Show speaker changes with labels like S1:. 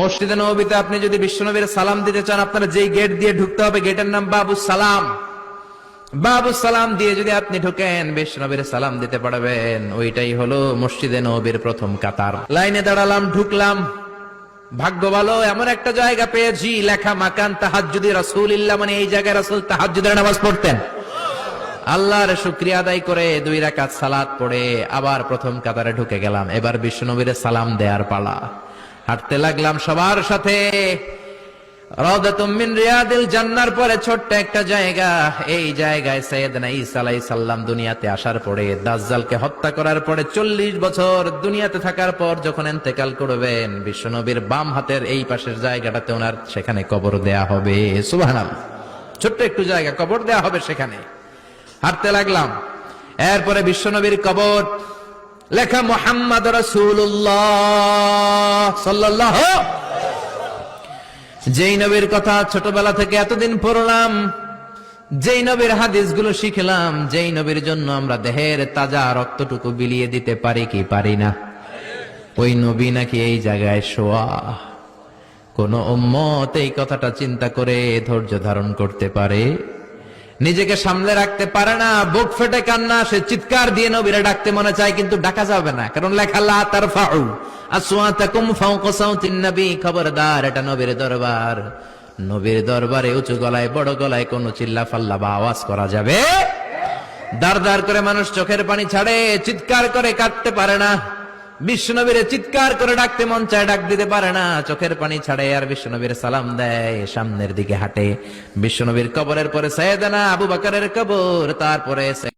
S1: মসজিদে নববীতে আপনি যদি বিশ্বনবীর সালাম দিতে চান, আপনারা যেই গেট দিয়ে ঢুকতে হবে, গেটের নাম বাবুস সালাম। বাবুস সালাম দিয়ে যদি আপনি ঢুকেন, বিশ্বনবীর সালাম দিতে পারবেন। ওইটাই হলো মসজিদে নববীর প্রথম কাতার। লাইনে দাঁড়ালাম, ঢুকলাম। ভাগ্য ভালো, এমন একটা জায়গা পেয়েছি লেখা মাকান তাহাজ্জুদি রাসূলিল্লাহ, মানে এই জায়গায় রাসূল তাহাজ্জুদের নামাজ পড়তেন। আল্লাহর শুকরিয়া আদায় করে 2 রাকাত সালাত পড়ে আবার প্রথম কাতারে ঢুকে গেলাম। এবার বিশ্বনবীর সালাম দেওয়ার পালা। হাঁটতে লাগলাম সবার সাথে। রাউদাতুম মিন রিয়াদিল জান্নার পরে ছোট্ট একটা জায়গা, এই জায়গায় সাইয়েদনা ঈসা আলাইহিস সালাম দুনিয়াতে আসার পরে, দাজ্জালকে হত্যা করার পরে 40 বছর দুনিয়াতে থাকার পর যখন ইন্তেকাল করবেন, বিশ্বনবীর বাম হাতের এই পাশের জায়গাটাতে ওনার সেখানে কবর দেয়া হবে। সুবহানাল্লাহ। ছোট্ট একটু জায়গা, কবর দেয়া হবে সেখানে। হাঁটতে লাগলাম। এরপরে বিশ্বনবীর কবর, লেখা মুহাম্মদ রাসূলুল্লাহ সাল্লাল্লাহু। যেই নবীর কথা ছোটবেলা থেকে এতদিন পড়লাম, যেই নবীর হাদিসগুলো শিখলাম, যেই নবীর জন্য আমরা দেহের তাজা রক্তটুকু বিলিয়ে দিতে পারি কি পারি না, ওই নবী নাকি এই জায়গায় শোয়া। কোন উম্মত এই কথাটা চিন্তা করে ধৈর্য ধারণ করতে পারে? নিজেকে সামলে রাখতে পারে না, বুক ফেটে কান্না আসে, চিৎকার দিয়ে নবীরে ডাকতে মনে চায়, কিন্তু ডাকা যাবে না, কারণ লেখা লা তারফাউ আসওয়াতাকুম ফাওকা সাউতিন নবী। খবরদার, এটা নবীর দরবার। নবীর দরবারে উঁচু গলায় বড় গলায় কোনো চিল্লা ফাল্লা বা আওয়াজ করা যাবে? দাঁড় দাঁড় করে মানুষ চোখের পানি ছাড়ে, চিৎকার করে কাঁদতে পারে না। বিশ্বনবীরে চিৎকার করে ডাকতে মন চায়, ডাক দিতে পারে না, চোখের পানি ছাড়ে। আর বিশ্বনবীর সালাম দেয়, সামনের দিকে হাঁটে। বিশ্বনবীর কবরের পরে সাইয়েদনা আবু বকরের কবর, তারপরে